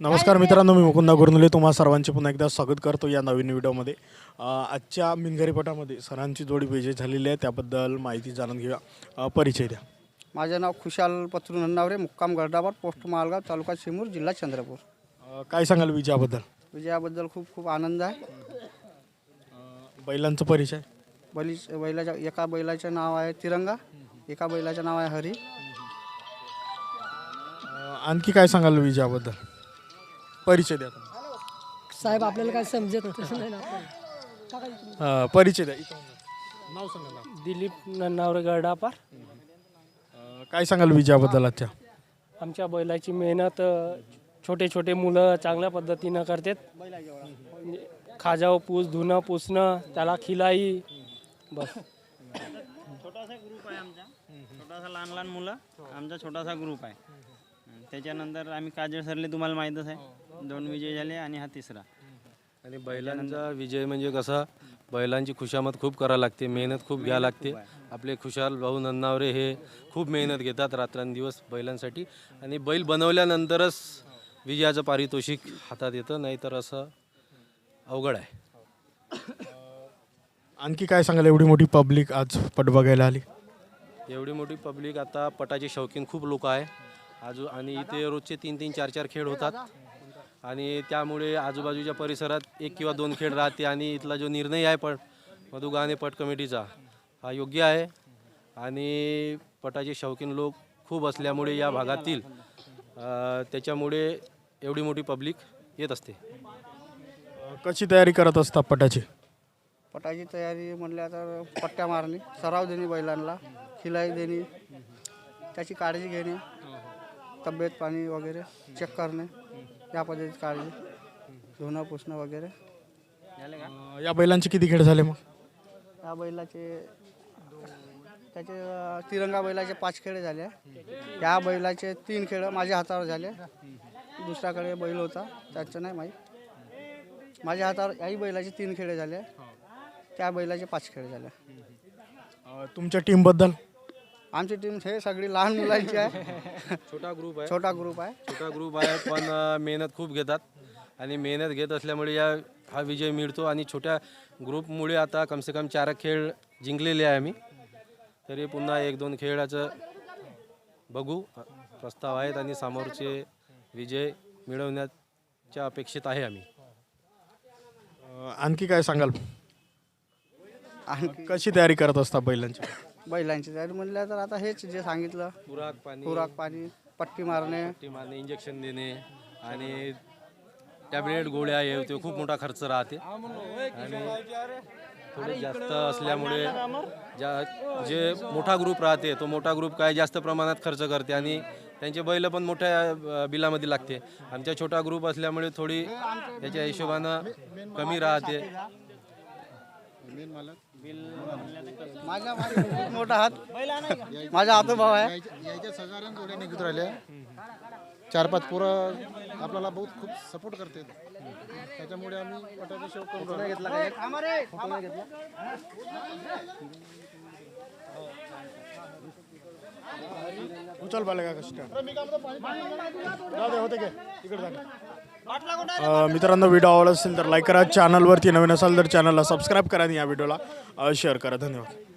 नमस्कार मित्रांनो, मी मुकुंदा गुरनुले तुम्हा सर्वांचे पुन्हा एकदा स्वागत करतो या नवीन व्हिडिओमध्ये। आजच्या मिनगरीपटामध्ये सरांची जोडी विजय झालेली आहे, त्याबद्दल माहिती जाणून घेऊया। परिचय द्या। माझे नाव खुशाल पत्रू नन्नावरे, मुक्काम गर्दाबाद, पोस्ट मालगाव, तालुका चिमूर, जिल्हा चंद्रपूर। काय सांगाल विजयाबद्दल? विजयाबद्दल खूप खूप आनंद आहे। बैलांचा परिचय? बैलाच्या एका बैलाचे नाव आहे तिरंगा, एका बैलाचे नाव आहे हरी। आणखी काय सांगाल विजयाबद्दल? परिचय द्या साहेब, आपल्याला काय समजत तसं नाही ना। परिचय द्या। नाव सांगा ना। दिलीप नन्नावरे गरडापार। काय सांगाल विजयाबद्दल आजच्या? आमच्या बैलाची मेहनत छोटे छोटे मुलं चांगल्या पद्धतीनं करतात। खाजाव पूस, धुणं पुसणं, त्याला खिलाई, बस। छोटासा ग्रुप आहे आमचा, छोटासा लहान लहान मुलं आमचा छोटासा ग्रुप आहे। त्याच्यानंतर आम्ही काजळ सरले, तुम्हाला माहीतच आहे, 2 विजय झाले आणि हा तिसरा। आणि बैलांचा विजय म्हणजे कसा, बैलांची खुशामत खूप करावी लागते, मेहनत खूप घ्यावी लागते। आपले खुशाल भाऊ नन्नावरे हे खूप मेहनत घेतात रात्रंदिवस बैलांसाठी, आणि बैल बनवल्यानंतरच विजयाचं पारितोषिक हातात येतं, नाहीतर असं अवघड आहे। आणखी काय सांगाल? एवढी मोठी पब्लिक आज पट बघायला आली। एवढी मोठी पब्लिक, आता पटाचे शौकीन खूप लोक आहे आणि इथे रोजचे 3-3, 4-4 खेळ होतात, आणि त्यामुळे आजूबाजूच्या परिसरात 1 किंवा 2 खेळ राहते, आणि इथला जो निर्णय आहे मधुगाने पट कमिटीचा, हा योग्य आहे। आणि पटाचे शौकीन लोक खूप असल्यामुळे या भागातील त्याच्यामुळे एवढी मोठी पब्लिक येत असते। कशी तयारी करत असता पटाची? पटाची तयारी म्हटल्या तर पट्ट्या मारणे, सराव देणे, बैलांना खिलाई देणे, त्याची काळजी घेणे, तब्येत पाणी वगैरे चेक करणे, या पद्धतीची काळजी, धुणं पुसणं वगैरे। या बैलांचे किती खेळ झाले मग? या बैलाचे त्याचे तिरंगा बैलाचे 5 खेळ झाले, या बैलाचे 3 खेळ माझ्या हातावर झाले। दुसऱ्याकडे बैल होता त्याचं नाही माहीत। माझ्या हातावर याही बैलाचे 3 खेळ झाले, त्या बैलाचे 5 खेळ झाले। तुमच्या टीमबद्दल? आमची टीम हे सगळी लहान मुलांची आहे। छोटा ग्रुप आहे, छोटा ग्रुप आहे, पण मेहनत खूप घेतात, आणि मेहनत घेत असल्यामुळे हा विजय मिळतो। आणि छोट्या ग्रुपमुळे आता कमसे कम 4 खेळ जिंकलेले आहे आम्ही, तरी पुन्हा 1-2 खेळाचं बघू प्रस्ताव आहेत, आणि समोरचे विजय मिळवण्याच्या अपेक्षित आहे आम्ही। आणखी काय सांगाल? आणखी कशी तयारी करत असता बैलांची? बैलांची तयारी म्हणलं तर आता हेच जे सांगितलं, खुराक पाणी, पट्टी मारणे, इंजेक्शन देणे, आणि टॅबलेट गोळ्या हे ते खूप मोठा खर्च राहते, आणि थोडं जास्त असल्यामुळे जे मोठा ग्रुप राहते तो मोठा ग्रुप काय जास्त प्रमाणात खर्च करते, आणि त्यांचे बैल पण मोठ्या बिलामध्ये लागते। आमचा छोटा ग्रुप असल्यामुळे थोडी त्याच्या हिशोबानं कमी राहते। माझ्या मोठा हात माझा आतोभाव आहे। याच्या साधारण जोड्या निघत राहिल्या, 4-5 पोरं आपल्याला बहुत खूप सपोर्ट करते, त्याच्यामुळे आम्ही पटाचा शौक करून घेतला। उचल बाले का कष्ट होते काय तिकडे जा। मित्रांनो, व्हिडिओ आवडला असेल तर लाईक करा, चॅनलवरती नवीन असाल तर चॅनलला सबस्क्राईब करा, आणि या व्हिडिओला शेअर करा। धन्यवाद।